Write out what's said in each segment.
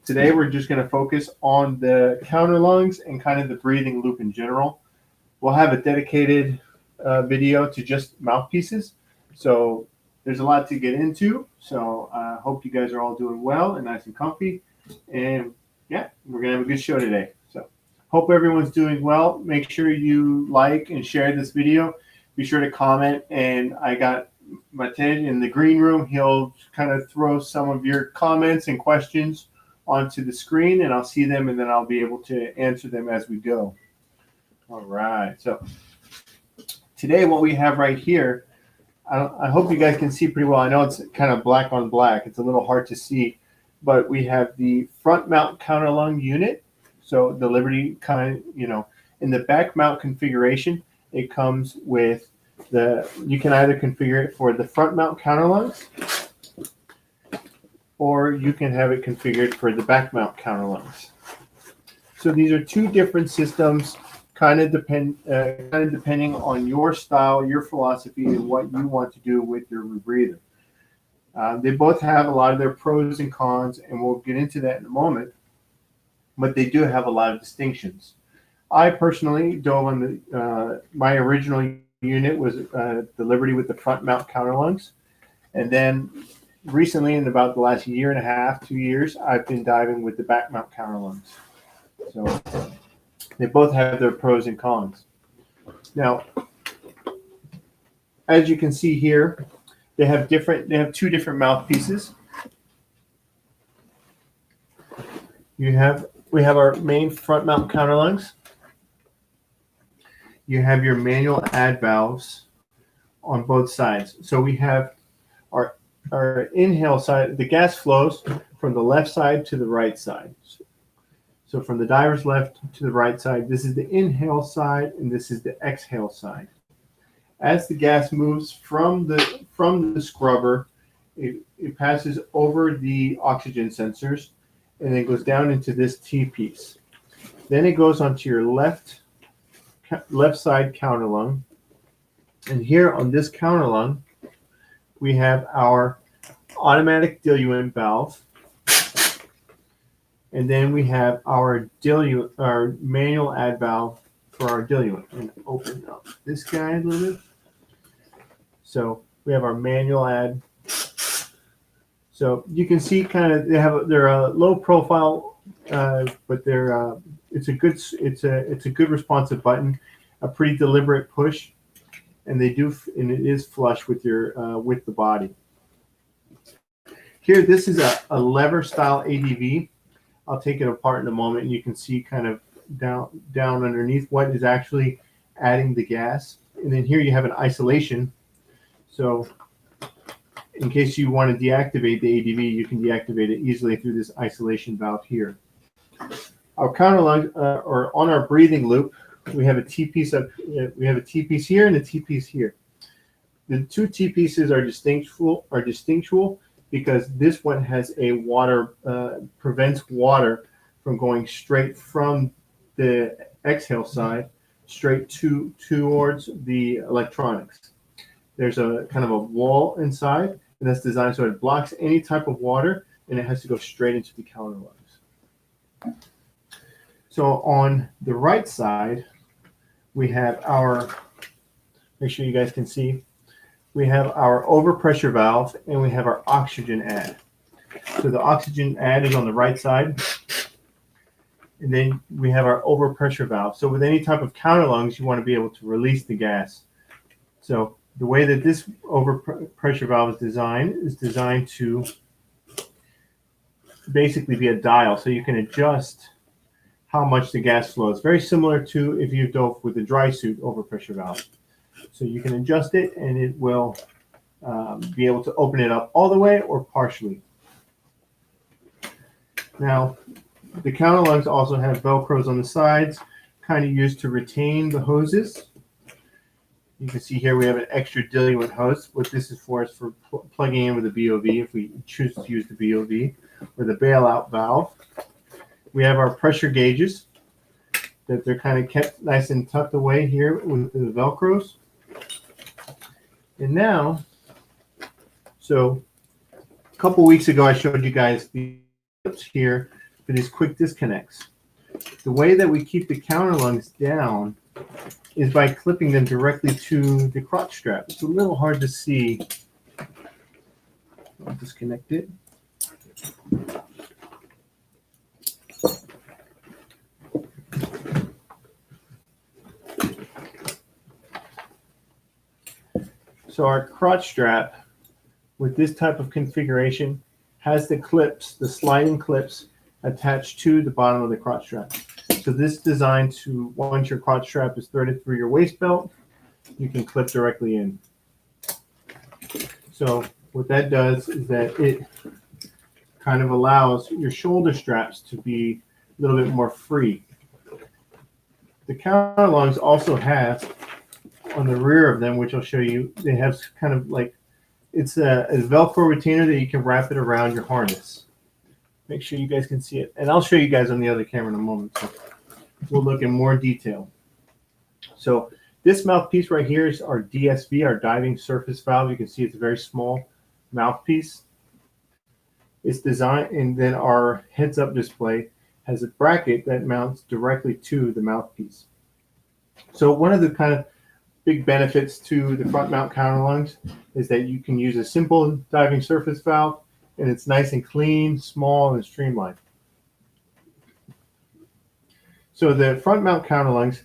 Today we're just going to focus on the counterlungs and kind of the breathing loop in general. We'll have a dedicated video to just mouthpieces. So there's a lot to get into. So I hope you guys are all doing well and nice and comfy. And yeah, we're going to have a good show today. So hope everyone's doing well. Make sure you like and share this video. Be sure to comment. And I got Mate in the green room. He'll kind of throw some of your comments and questions onto the screen, and I'll see them, and then I'll be able to answer them as we go. All right. So today what we have right here, I hope you guys can see pretty well. I know it's kind of black on black. It's a little hard to see, but we have the front mount counterlung unit. So the Liberty kind of, in the back mount configuration, it comes with you can either configure it for the front mount counterlungs, or you can have it configured for the back mount counterlungs. So these are two different systems, kind of depending on your style, your philosophy, and what you want to do with your rebreather. They both have a lot of their pros and cons, and we'll get into that in a moment. But they do have a lot of distinctions. I personally dove on my original unit was the Liberty with the front mount counterlungs, and then recently, in about the last year and a half, 2 years, I've been diving with the back mount counterlungs. So they both have their pros and cons. Now, as you can see here, they have two different mouthpieces. We have our main front mount counterlungs. You have your manual add valves on both sides. So we have our inhale side, the gas flows from the left side to the right side. So from the diver's left to the right side, this is the inhale side, and this is the exhale side. As the gas moves from the scrubber, it passes over the oxygen sensors, and then goes down into this T-piece. Then it goes onto your left side counterlung, and here on this counterlung, we have our automatic diluent valve, and then we have our manual add valve for our diluent. And open up this guy a little bit. So we have our manual add. So you can see kind of they're a low profile, but it's a good responsive button, a pretty deliberate push, and it is flush with with the body. Here, this is a lever style ADV. I'll take it apart in a moment, and you can see kind of down underneath what is actually adding the gas. And then here you have an isolation. So in case you want to deactivate the ADV, you can deactivate it easily through this isolation valve here. Our counterlung, or on our breathing loop, we have a T-piece here and a T-piece here. The two T-pieces are distinctual because this one has prevents water from going straight from the exhale side straight towards the electronics. There's a kind of a wall inside, and that's designed so it blocks any type of water, and it has to go straight into the counterlungs. So on the right side, we have make sure you guys can see, we have our overpressure valve, and we have our oxygen add. So the oxygen add is on the right side, and then we have our overpressure valve. So with any type of counterlungs, you want to be able to release the gas. So the way that this overpressure valve is designed to basically be a dial, so you can adjust how much the gas flows. Very similar to if you dove with the dry suit overpressure valve. So you can adjust it, and it will be able to open it up all the way or partially. Now, the counterlungs also have Velcros on the sides, kind of used to retain the hoses. You can see here we have an extra diluent hose. What this is for is for plugging in with a BOV if we choose to use the BOV, or the bailout valve. We have our pressure gauges that they're kind of kept nice and tucked away here with the Velcros. And now, so a couple weeks ago, I showed you guys the here for these quick disconnects. The way that we keep the counterlungs down is by clipping them directly to the crotch strap. It's a little hard to see. I'll disconnect it. So our crotch strap with this type of configuration has the clips, the sliding clips attached to the bottom of the crotch strap. So this is designed to, once your crotch strap is threaded through your waist belt, you can clip directly in. So what that does is that it kind of allows your shoulder straps to be a little bit more free. The counterlungs also have on the rear of them, which I'll show you, they have kind of like, it's a Velcro retainer that you can wrap it around your harness. Make sure you guys can see it. And I'll show you guys on the other camera in a moment. So we'll look in more detail. So this mouthpiece right here is our DSV, our diving surface valve. You can see it's a very small mouthpiece. It's designed, and then our heads-up display has a bracket that mounts directly to the mouthpiece. So one of the kind of big benefits to the front mount counterlungs is that you can use a simple diving surface valve, and it's nice and clean, small, and streamlined. So the front mount counterlungs,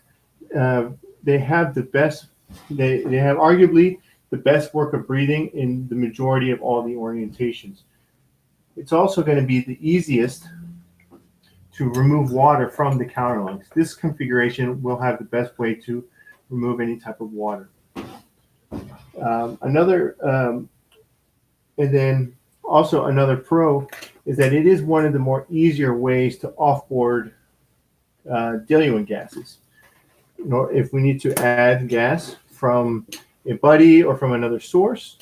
they have the best, they have arguably the best work of breathing in the majority of all the orientations. It's also going to be the easiest to remove water from the counterlungs. This configuration will have the best way to remove any type of water. And then also another pro is that it is one of the more easier ways to offboard diluent gases. You know, if we need to add gas from a buddy or from another source,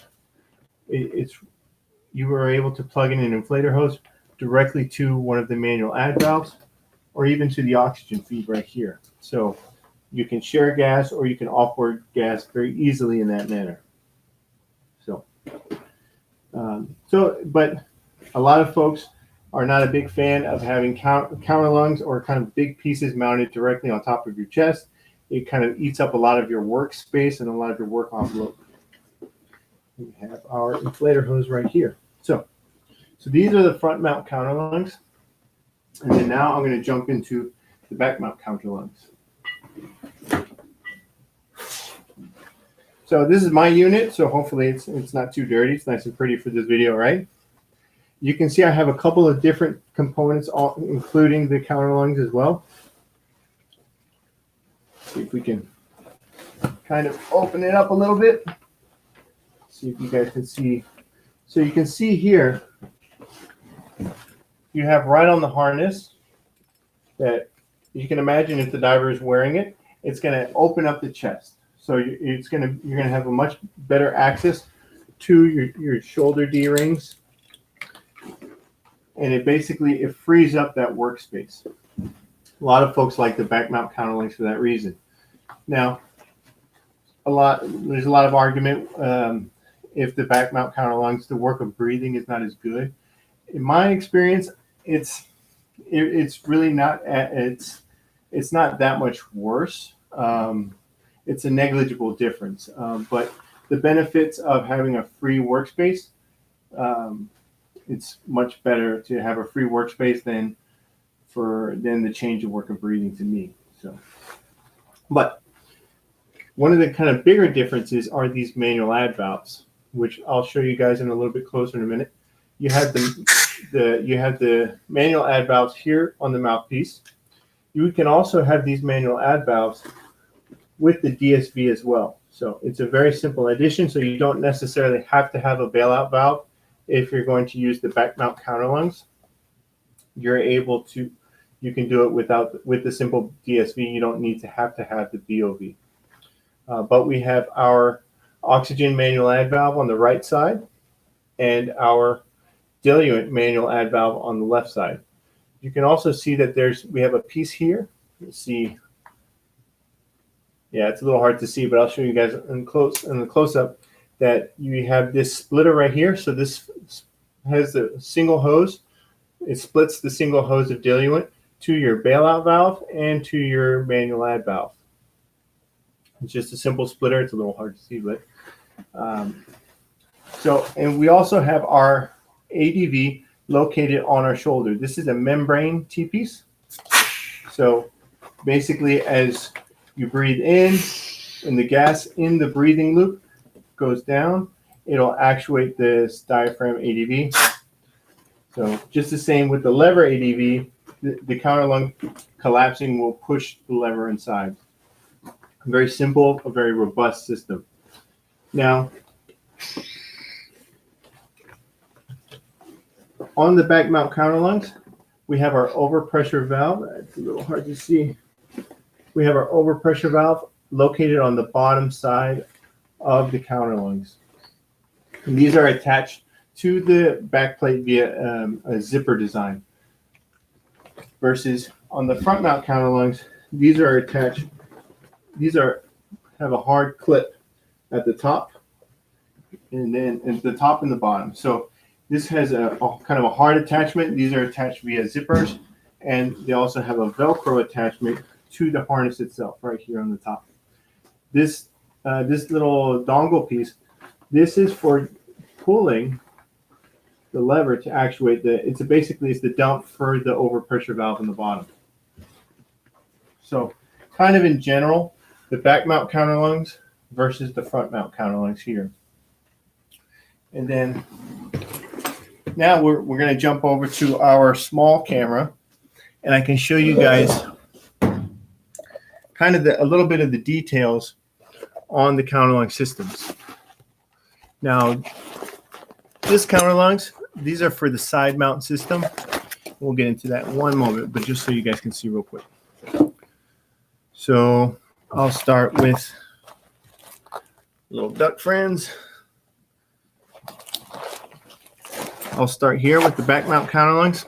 you are able to plug in an inflator hose directly to one of the manual add valves, or even to the oxygen feed right here. So you can share gas, or you can offboard gas very easily in that manner. But a lot of folks are not a big fan of having counterlungs or kind of big pieces mounted directly on top of your chest. It kind of eats up a lot of your workspace and a lot of your work envelope. We have our inflator hose right here. So these are the front mount counterlungs. And then now I'm going to jump into the back mount counterlungs. So this is my unit, so hopefully it's not too dirty. It's nice and pretty for this video, right? You can see I have a couple of different components, including the counterlungs as well. See if we can kind of open it up a little bit. See if you guys can see. So you can see here, you have right on the harness that you can imagine if the diver is wearing it, it's going to open up the chest. So you're going to have a much better access to your shoulder D-rings, and it frees up that workspace. A lot of folks like the back mount counterlungs for that reason. Now, there's a lot of argument if the back mount counterlungs, the work of breathing is not as good. In my experience, it's really not. It's not that much worse. It's a negligible difference, but the benefits of having a free workspace, it's much better to have a free workspace than the change of work of breathing to me. So, but one of the kind of bigger differences are these manual add valves, which I'll show you guys in a little bit closer in a minute. You have the manual add valves here on the mouthpiece. You can also have these manual add valves with the DSV as well. So it's a very simple addition, so you don't necessarily have to have a bailout valve if you're going to use the back mount counterlungs. You can do it with the simple DSV. You don't need to have the BOV. But we have our oxygen manual add valve on the right side and our diluent manual add valve on the left side. You can also see that we have a piece here. Let's see. Yeah, it's a little hard to see, but I'll show you guys in the close-up that you have this splitter right here. So this has a single hose It splits the single hose of diluent to your bailout valve and to your manual add valve. It's just a simple splitter. It's a little hard to see, but and we also have our ADV located on our shoulder. This is a membrane T-piece. So basically, as you breathe in, and the gas in the breathing loop goes down, it'll actuate this diaphragm ADV. So just the same with the lever ADV, the counterlung collapsing will push the lever inside. A very simple, a very robust system. Now, on the back mount counterlungs, we have our overpressure valve. It's a little hard to see. We have our overpressure valve located on the bottom side of the counterlungs. And these are attached to the backplate via a zipper design. Versus on the front mount counterlungs, these are attached. These have a hard clip at the top, and then at the top and the bottom. So this has a kind of a hard attachment. These are attached via zippers, and they also have a Velcro attachment to the harness itself right here on the top. This little dongle piece, this is for pulling the lever to actuate it's the dump for the overpressure valve in the bottom. So kind of in general, the back mount counterlungs versus the front mount counterlungs here. And then now we're going to jump over to our small camera, and I can show you guys kind of a little bit of the details on the counterlung systems. Now, this counterlungs, these are for the side mount system. We'll get into that in one moment, but just so you guys can see real quick. So I'll start with little duck friends. I'll start here with the back mount counterlungs.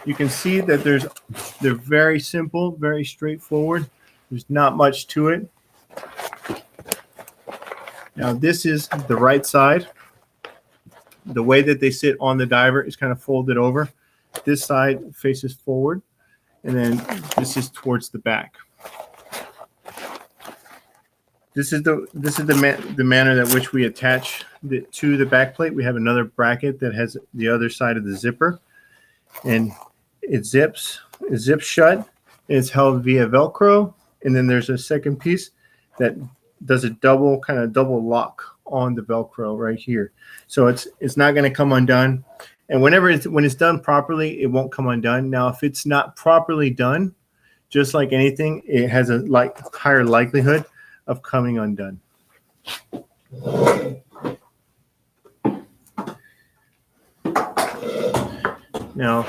You can see that they're very simple, very straightforward. There's not much to it. Now this is the right side. The way that they sit on the diver is kind of folded over. This side faces forward, and then this is towards the back. This is the manner that which we attach to the back plate. We have another bracket that has the other side of the zipper, and it zips shut, and it's held via Velcro. And then there's a second piece that does a double lock on the Velcro right here. So it's not going to come undone. And when it's done properly, it won't come undone. Now, if it's not properly done, just like anything, it has a higher likelihood of coming undone. Now,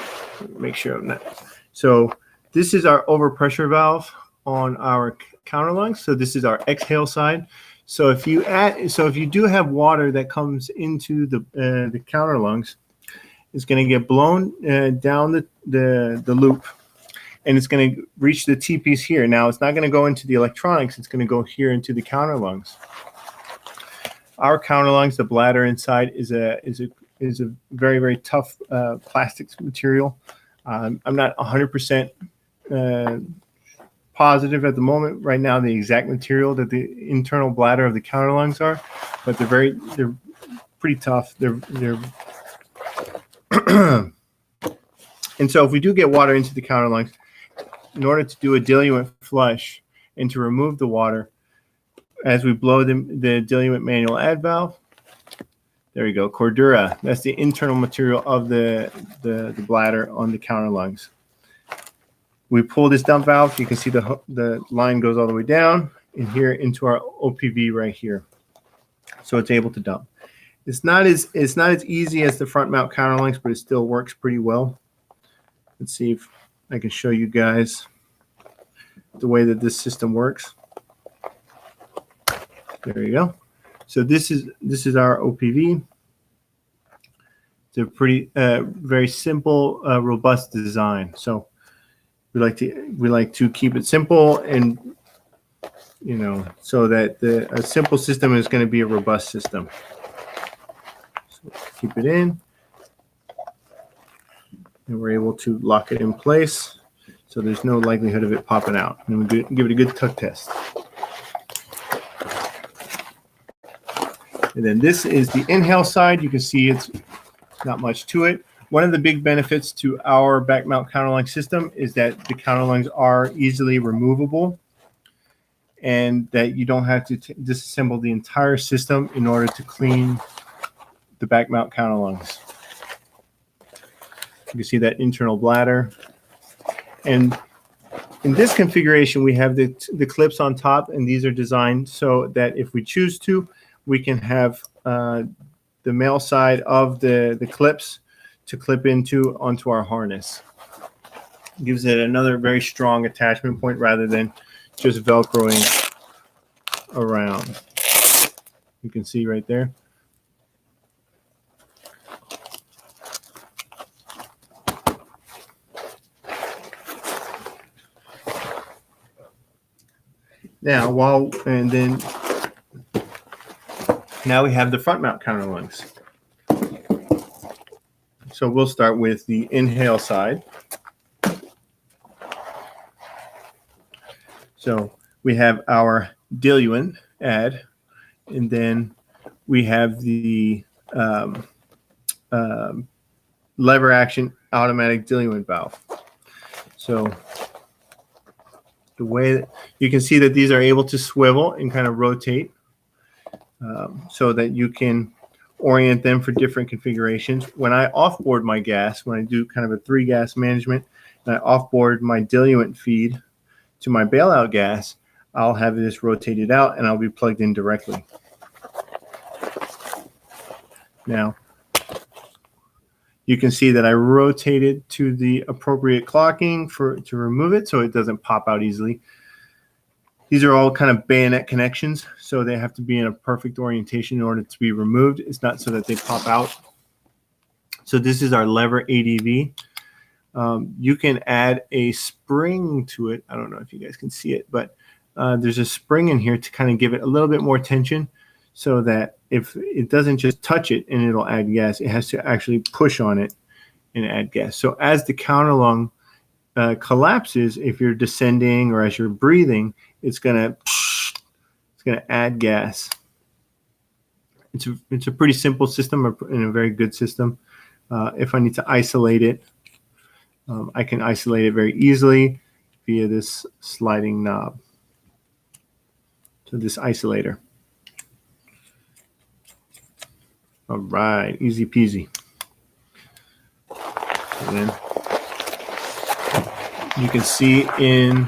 make sure I'm not. So this is our overpressure valve on our counterlungs. So this is our exhale side. So if you do have water that comes into the counterlungs, it's going to get blown down the loop, and it's going to reach the T-piece here. Now it's not going to go into the electronics. It's going to go here into the counterlungs. Our counterlungs, the bladder inside is a very, very tough plastics material. I'm not 100% positive at the moment right now the exact material that the internal bladder of the counterlungs are, but they're pretty tough. They're and so if we do get water into the counterlungs, in order to do a diluent flush and to remove the water, as we blow the diluent manual add valve, there you go, Cordura. That's the internal material of the bladder on the counterlungs. We pull this dump valve. You can see the line goes all the way down and here into our OPV right here. So it's able to dump. It's not as easy as the front mount counterlungs, but it still works pretty well. Let's see if I can show you guys the way that this system works. There you go. So this is our OPV. It's a pretty very simple, robust design. So we like to keep it simple, and so that a simple system is going to be a robust system. So keep it in. and we're able to lock it in place, so there's no likelihood of it popping out. And we'll give it a good tuck test. And then this is the inhale side. You can see it's not much to it. One of the big benefits to our back mount counterlung system is that the counterlungs are easily removable, and that you don't have to disassemble the entire system in order to clean the back mount counterlungs. You can see that internal bladder. And in this configuration, we have the clips on top, and these are designed so that if we choose to, we can have the male side of the clips to clip onto our harness. It gives it another very strong attachment point rather than just Velcroing around. You can see right there. Now, now we have the front mount counterlungs. So we'll start with the inhale side. So we have our diluent add, and then we have the lever action automatic diluent valve. So the way that you can see that these are able to swivel and kind of rotate, so that you can orient them for different configurations. When I offboard my gas, when I do kind of a 3-gas management, and I offboard my diluent feed to my bailout gas, I'll have this rotated out and I'll be plugged in directly. Now, you can see that I rotated to the appropriate clocking to remove it so it doesn't pop out easily. These are all kind of bayonet connections, so they have to be in a perfect orientation in order to be removed. It's not so that they pop out. So this is our lever ADV. You can add a spring to it. I don't know if you guys can see it, but there's a spring in here to kind of give it a little bit more tension, so that if it doesn't just touch it and it'll add gas, it has to actually push on it and add gas. So as the counterlung collapses, if you're descending or as you're breathing, it's gonna add gas. It's a pretty simple system and a very good system. If I need to isolate it, I can isolate it very easily via this sliding knob. So this isolator. All right, easy peasy. And then you can see in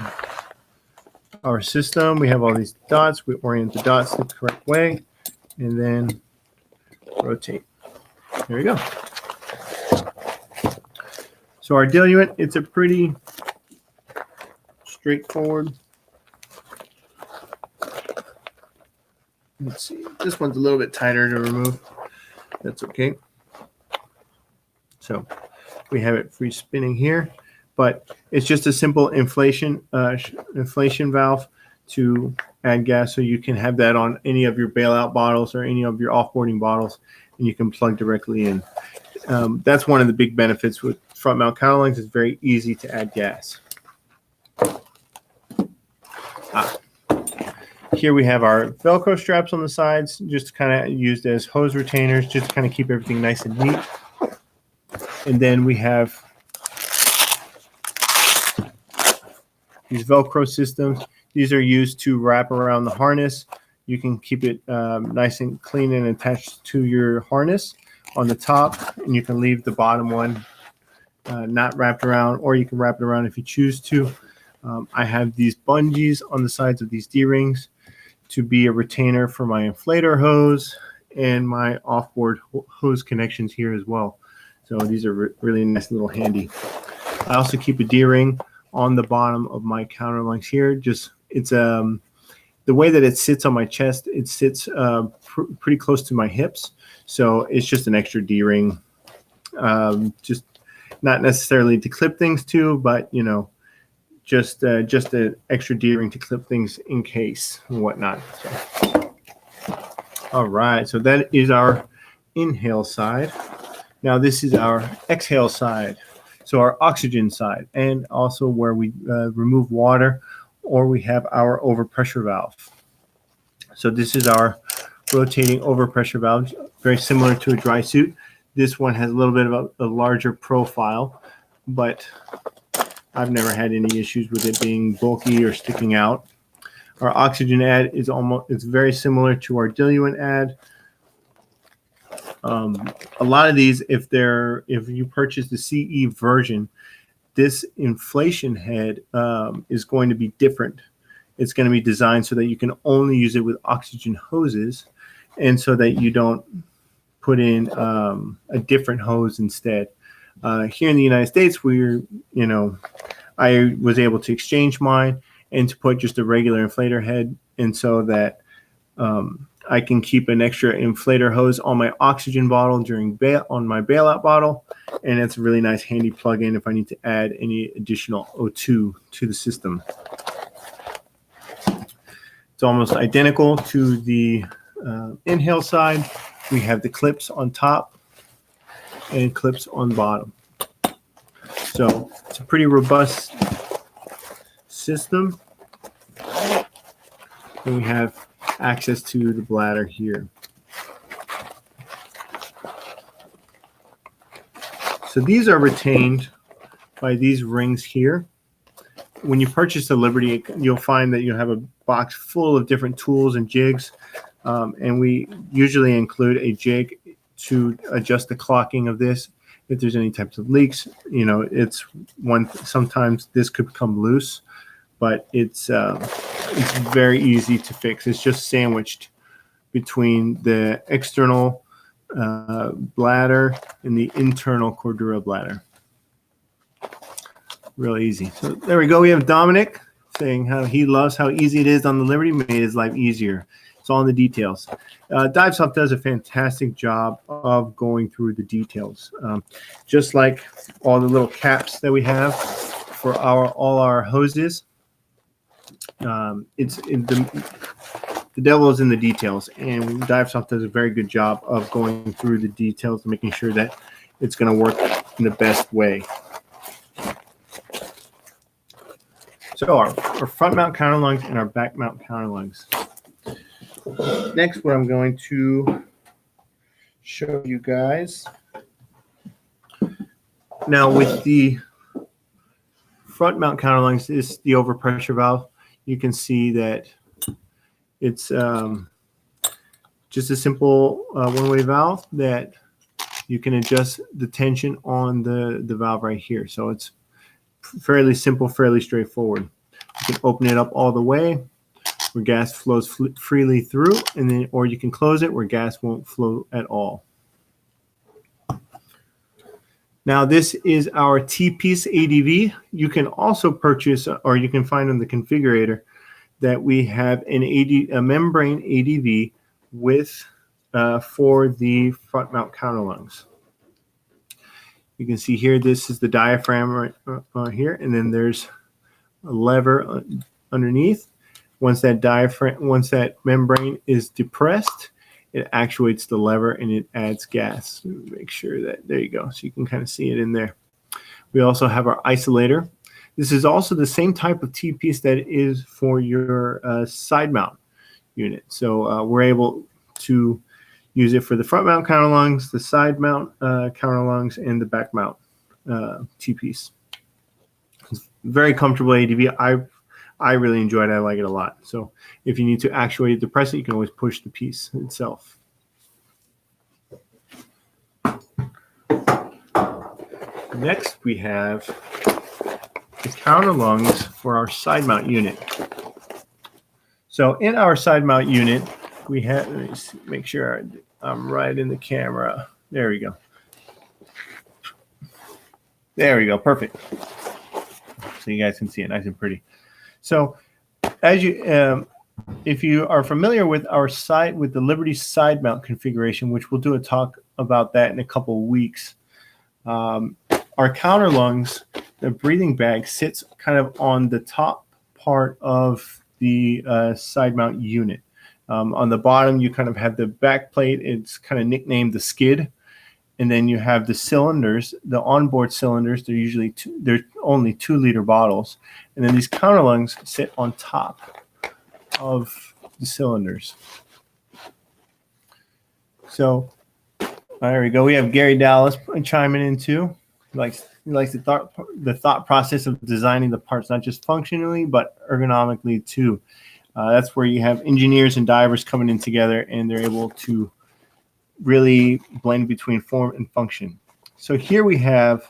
our system, we have all these dots. We orient the dots the correct way, and then rotate. There we go. So our diluent, it's a pretty straightforward. Let's see. This one's a little bit tighter to remove. That's okay. So we have it free spinning here, but it's just a simple inflation valve to add gas, so you can have that on any of your bailout bottles or any of your offboarding bottles, and you can plug directly in. That's one of the big benefits with front mount counterlungs. It's very easy to add gas. Here we have our Velcro straps on the sides, just kind of used as hose retainers, just to kind of keep everything nice and neat. And then we have these Velcro systems. These are used to wrap around the harness. You can keep it nice and clean and attached to your harness on the top, and you can leave the bottom one not wrapped around, or you can wrap it around if you choose to. I have these bungees on the sides of these D-rings to be a retainer for my inflator hose and my offboard hose connections here as well. So these are really nice, little handy. I also keep a D-ring on the bottom of my counterlungs here. Just it's the way that it sits on my chest. It sits pretty close to my hips, so it's just an extra D-ring. Just not necessarily to clip things to, but you know, just an extra D-ring to clip things in case and whatnot. So, all right, so that is our inhale side. Now this is our exhale side. So our oxygen side, and also where we remove water, or we have our overpressure valve. So this is our rotating overpressure valve, very similar to a dry suit. This one has a little bit of a larger profile, but I've never had any issues with it being bulky or sticking out. Our oxygen ad is it's very similar to our diluent ad. A lot of these, if you purchase the CE version, this inflation head is going to be different. It's going to be designed so that you can only use it with oxygen hoses, and so that you don't put in a different hose instead. Here in the United States, I was able to exchange mine and to put just a regular inflator head, and so that I can keep an extra inflator hose on my oxygen bottle on my bailout bottle, and it's a really nice handy plug-in if I need to add any additional O2 to the system. It's almost identical to the inhale side. We have the clips on top and clips on bottom. So it's a pretty robust system. And we have access to the bladder here. So these are retained by these rings here. When you purchase the Liberty, you'll find that you have a box full of different tools and jigs, and we usually include a jig to adjust the clocking of this. If there's any types of leaks, sometimes this could become loose, but it's very easy to fix. It's just sandwiched between the external bladder and the internal Cordura bladder. Real easy. So there we go. We have Dominic saying how he loves how easy it is on the Liberty, made his life easier. It's all in the details. DiveSoft does a fantastic job of going through the details. Just like all the little caps that we have for all our hoses. The devil is in the details, and DiveSoft does a very good job of going through the details and making sure that it's going to work in the best way. So our front mount counterlungs and our back mount counterlungs. Next, what I'm going to show you guys. Now with the front mount counterlungs is the overpressure valve. You can see that it's just a simple one-way valve that you can adjust the tension on the valve right here. So it's fairly simple, fairly straightforward. You can open it up all the way where gas flows freely through, and then, or you can close it where gas won't flow at all. Now this is our T-piece ADV. You can also purchase, or you can find in the configurator, that we have a membrane ADV with for the front mount counterlungs. You can see here, this is the diaphragm right here, and then there's a lever underneath. Once that membrane is depressed, it actuates the lever and it adds gas. Make sure that, there you go, so you can kind of see it in there. We also have our isolator. This is also the same type of T-piece that is for your side mount unit. So we're able to use it for the front mount counterlungs, the side mount counterlungs, and the back mount T-piece. It's very comfortable ADV. I really enjoy it. I like it a lot. So if you need to actuate it, depress it, you can always push the piece itself. Next, we have the counterlungs for our side mount unit. So in our side mount unit, we have, let me see, make sure I'm right in the camera. There we go. There we go. Perfect. So you guys can see it nice and pretty. So as you, if you are familiar with the Liberty side mount configuration, which we'll do a talk about that in a couple of weeks, our counterlungs, the breathing bag sits kind of on the top part of the side mount unit. On the bottom, you kind of have the back plate. It's kind of nicknamed the skid. And then you have the cylinders, the onboard cylinders. They're only 2-liter bottles. And then these counterlungs sit on top of the cylinders. So there we go. We have Gary Dallas chiming in too. He likes the thought process of designing the parts, not just functionally, but ergonomically too. That's where you have engineers and divers coming in together, and they're able to really blend between form and function. So here we have,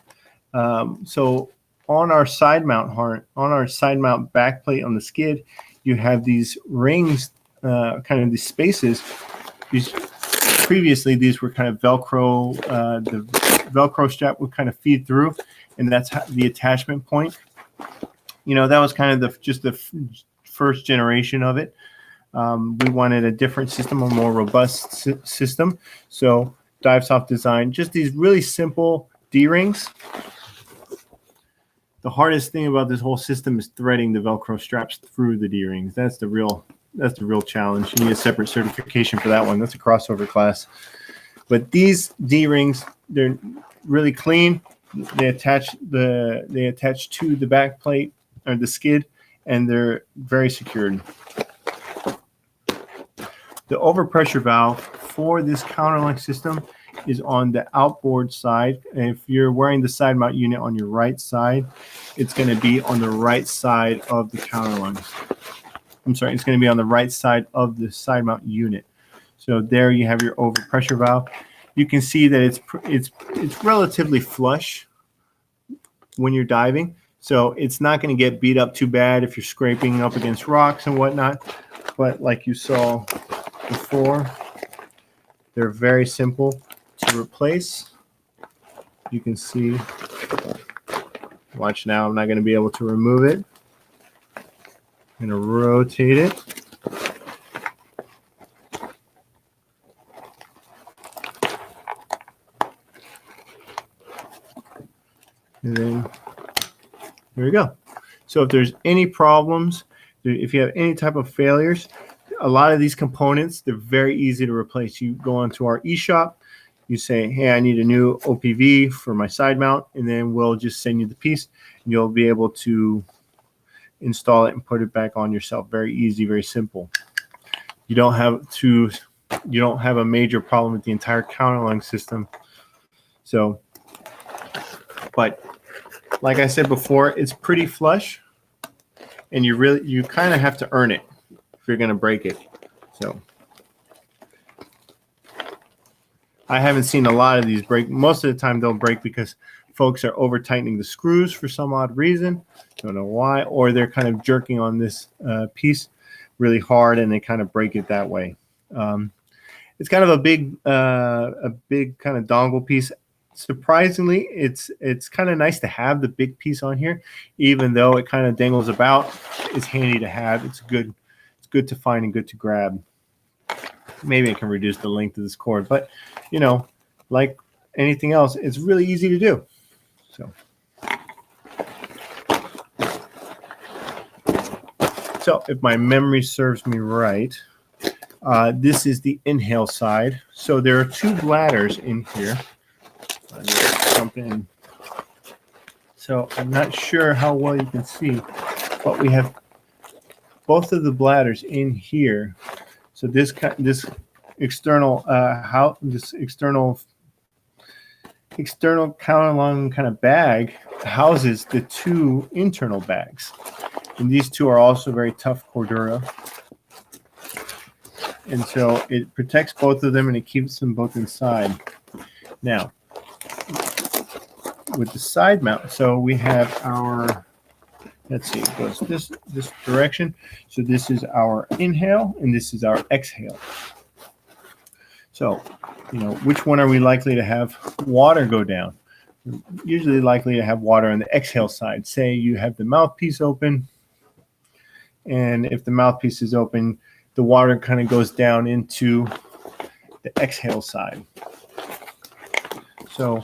so on our side mount backplate on the skid, you have these rings, kind of these spaces. Previously, these were kind of Velcro. The Velcro strap would kind of feed through, and that's the attachment point. That was kind of just the first generation of it. We wanted a different system, a more robust system. So Divesoft designed just these really simple D-rings. The hardest thing about this whole system is threading the Velcro straps through the D-rings. That's the real challenge. You need a separate certification for that one. That's a crossover class. But these D-rings, they're really clean. They attach to the back plate or the skid, and they're very secured. The overpressure valve for this counterlung system is on the outboard side. If you're wearing the side mount unit on your right side, it's going to be on the right side of the counterlungs. I'm sorry, it's going to be on the right side of the side mount unit. So there you have your overpressure valve. You can see that it's relatively flush when you're diving. So it's not going to get beat up too bad if you're scraping up against rocks and whatnot. But like you saw before, they're very simple to replace. You can see, watch now, I'm not going to be able to remove it. I'm going to rotate it. And then there we go. So if there's any problems, if you have any type of failures, a lot of these components, they're very easy to replace. You go onto our eShop, you say, hey, I need a new OPV for my side mount, and then we'll just send you the piece, and you'll be able to install it and put it back on yourself. Very easy, very simple. You don't have a major problem with the entire counterlung system. So, but like I said before, it's pretty flush, and you kind of have to earn it if you're going to break it. So I haven't seen a lot of these break. Most of the time they'll break because folks are over tightening the screws for some odd reason. Don't know why, or they're kind of jerking on this piece really hard, and they kind of break it that way. It's kind of a big kind of dongle piece. Surprisingly, it's kind of nice to have the big piece on here, even though it kind of dangles about. It's handy to have. It's good to find and good to grab. Maybe I can reduce the length of this cord, but like anything else, it's really easy to do. So if my memory serves me right, this is the inhale side. So there are two bladders in here. I'm gonna jump in. So I'm not sure how well you can see, but we have both of the bladders in here. So this external external counterlung kind of bag houses the two internal bags, and these two are also very tough Cordura, and so it protects both of them and it keeps them both inside. Now, with the side mount, so we have our, let's see, it goes this direction. So this is our inhale and this is our exhale. So, which one are we likely to have water go down? We're usually likely to have water on the exhale side. Say you have the mouthpiece open, and if the mouthpiece is open, the water kind of goes down into the exhale side. So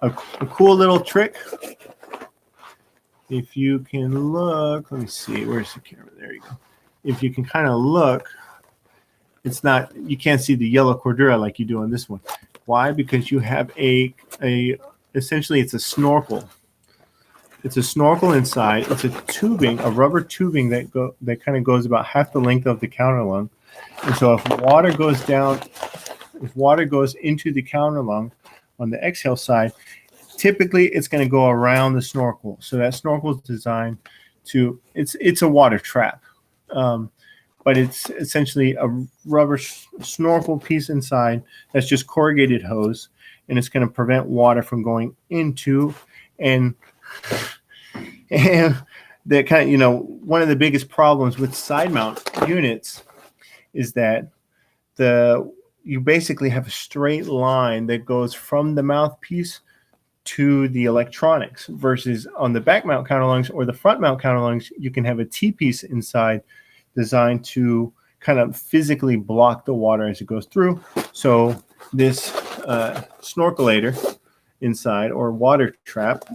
a cool little trick, if you can look, let me see, where's the camera? There you go. If you can kind of look, it's not, you can't see the yellow Cordura like you do on this one. Why? Because you have essentially it's a snorkel. It's a snorkel inside. It's a tubing, a rubber tubing that kind of goes about half the length of the counterlung. And so if water goes into the counterlung on the exhale side, typically it's going to go around the snorkel. So that snorkel is designed to, it's a water trap. But it's essentially a rubber snorkel piece inside that's just corrugated hose, and it's going to prevent water from going into and that kind of, one of the biggest problems with side mount units is that you basically have a straight line that goes from the mouthpiece to the electronics, versus on the back mount counterlungs or the front mount counterlungs, you can have a T-piece inside designed to kind of physically block the water as it goes through. So this snorkelator inside, or water trap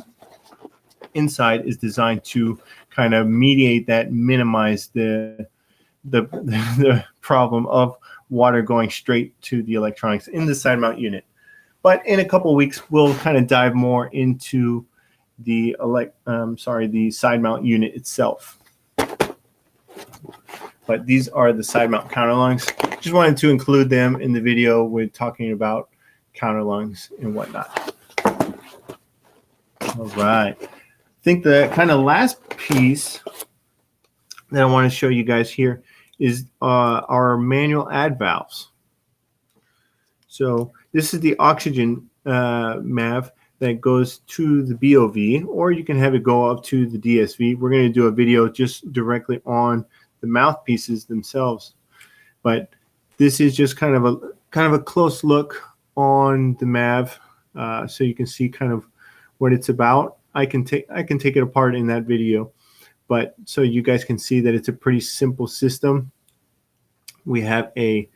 inside, is designed to kind of mediate that, minimize the problem of water going straight to the electronics in the side mount unit. But in a couple of weeks, we'll kind of dive more into the side mount unit itself. But these are the side mount counterlungs. Just wanted to include them in the video with talking about counterlungs and whatnot. All right. I think the kind of last piece that I want to show you guys here is our manual add valves. So this is the oxygen MAV that goes to the BOV, or you can have it go up to the DSV. We're going to do a video just directly on the mouthpieces themselves, but this is just kind of a close look on the MAV, so you can see kind of what it's about. I can take it apart in that video, but so you guys can see that it's a pretty simple system. We have a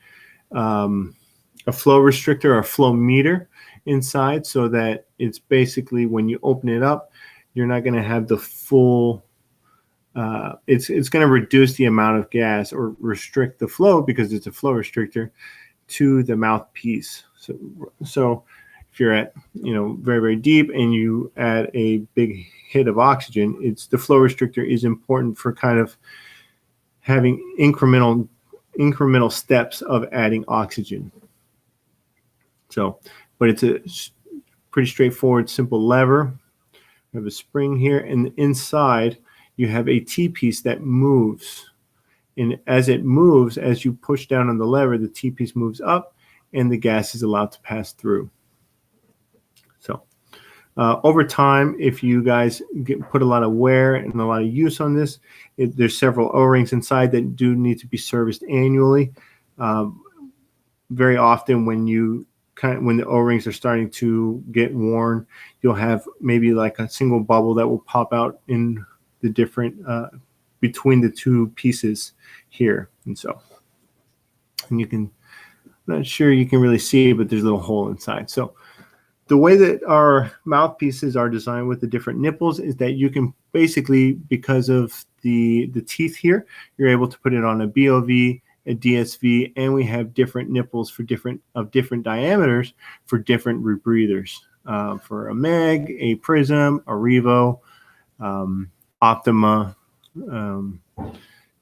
flow restrictor or a flow meter inside, so that it's basically, when you open it up, you're not going to have the full it's going to reduce the amount of gas or restrict the flow, because it's a flow restrictor, to the mouthpiece. So if you're at very, very deep and you add a big hit of oxygen, the flow restrictor is important for kind of having incremental steps of adding oxygen. So, but it's a pretty straightforward, simple lever. We have a spring here, and inside you have a T-piece that moves. And as it moves, as you push down on the lever, the T-piece moves up and the gas is allowed to pass through. So over time, if you guys put a lot of wear and a lot of use on this, there's several O-rings inside that do need to be serviced annually. Very often when the O-rings are starting to get worn, you'll have maybe like a single bubble that will pop out in the different between the two pieces here. And you can, I'm not sure you can really see it, but there's a little hole inside. So the way that our mouthpieces are designed with the different nipples is that you can basically, because of the teeth here, you're able to put it on a BOV, a DSV, and we have different nipples for different diameters for different rebreathers. For a Meg, a Prism, a Revo, Optima,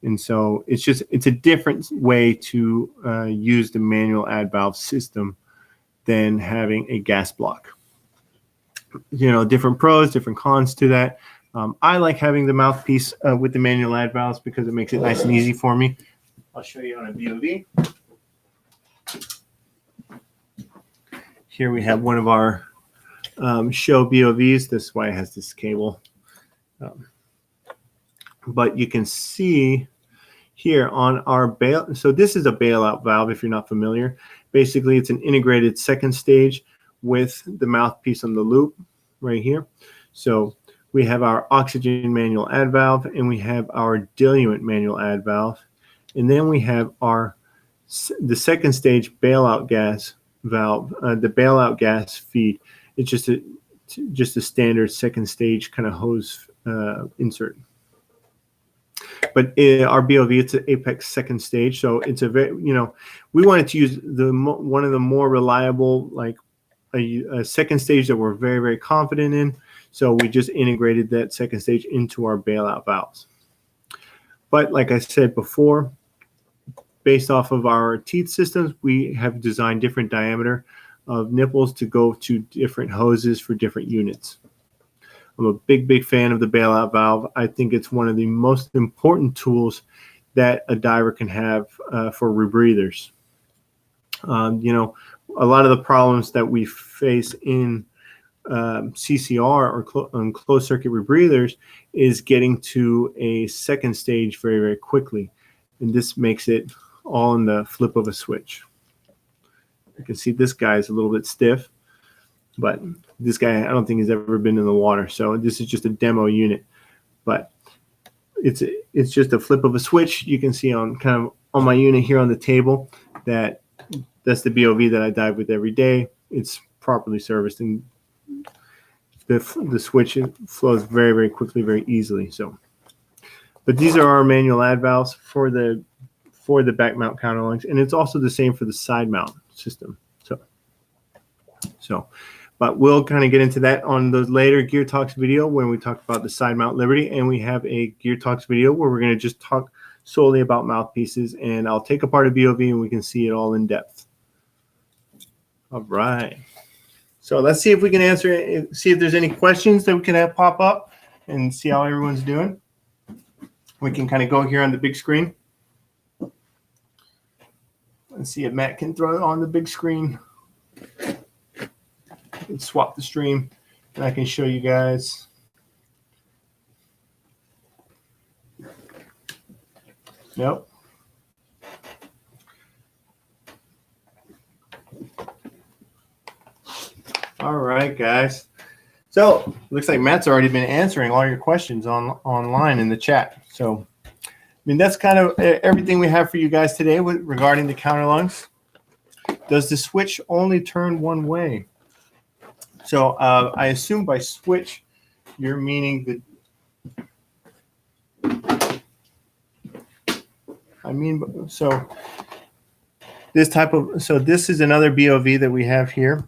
and so it's a different way to use the manual add valve system than having a gas block. Different pros, different cons to that. I like having the mouthpiece with the manual add valves because it makes it nice and easy for me. I'll show you on a BOV. Here we have one of our show BOVs. This is why it has this cable. But you can see here on our bail. So this is a bailout valve, if you're not familiar. Basically, it's an integrated second stage with the mouthpiece on the loop right here. So we have our oxygen manual add valve, and we have our diluent manual add valve. And then we have the second stage bailout gas valve, the bailout gas feed. It's just a standard second stage kind of hose insert. But our BOV, it's an Apex second stage, so it's a very, we wanted to use one of the more reliable, like a second stage that we're very, very confident in. So we just integrated that second stage into our bailout valves. But like I said before, based off of our teeth systems, we have designed different diameter of nipples to go to different hoses for different units. I'm a big, big fan of the bailout valve. I think it's one of the most important tools that a diver can have for rebreathers. You know, a lot of the problems that we face in CCR or closed circuit rebreathers is getting to a second stage very, very quickly. And this makes it all in the flip of a switch. You can see this guy is a little bit stiff, but this guy, I don't think he's ever been in the water. So this is just a demo unit, but it's just a flip of a switch. You can see on kind of on my unit here on the table that that's the BOV that I dive with every day. It's properly serviced, and the switch flows very, very quickly, very easily. So, but these are our manual add valves for the back mount counterlungs, and it's also the same for the side mount system. But we'll kind of get into that on the later Gear Talks video when we talk about the Sidemount Liberty, and we have a Gear Talks video where we're going to just talk solely about mouthpieces, and I'll take apart a BOV and we can see it all in depth. All right. So let's see if we can answer it, see if there's any questions that we can have pop up and see how everyone's doing. We can kind of go here on the big screen and see if Matt can throw it on the big screen. And swap the stream, and I can show you guys. Nope. All right, guys. So looks like Matt's already been answering all your questions online in the chat. So, I mean, that's kind of everything we have for you guys today regarding the counterlungs. Does the switch only turn one way? So I assume by switch, you're meaning that, so this is another BOV that we have here.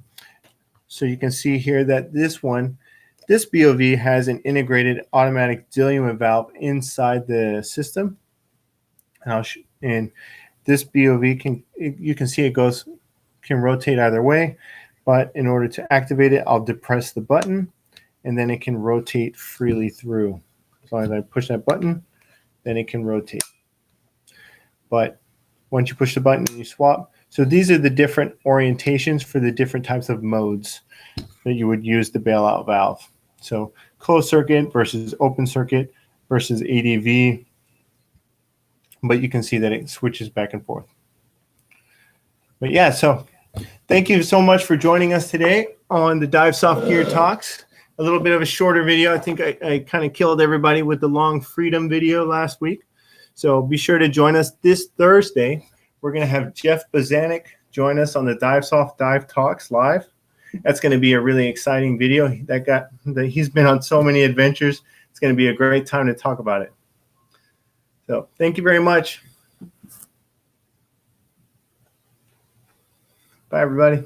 So you can see here that this BOV has an integrated automatic diluent valve inside the system. And this BOV you can see it can rotate either way. But in order to activate it, I'll depress the button, and then it can rotate freely through. As long as I push that button, then it can rotate. But once you push the button and you swap, so these are the different orientations for the different types of modes that you would use the bailout valve. So closed circuit versus open circuit versus ADV. But you can see that it switches back and forth. But yeah, so thank you so much for joining us today on the Dive Soft Gear Talks. A little bit of a shorter video. I think I kind of killed everybody with the long Freedom video last week. So be sure to join us this Thursday. We're going to have Jeff Bazanik join us on the Dive Soft Dive Talks live. That's going to be a really exciting video. He's been on so many adventures. It's going to be a great time to talk about it. So thank you very much. Bye, everybody.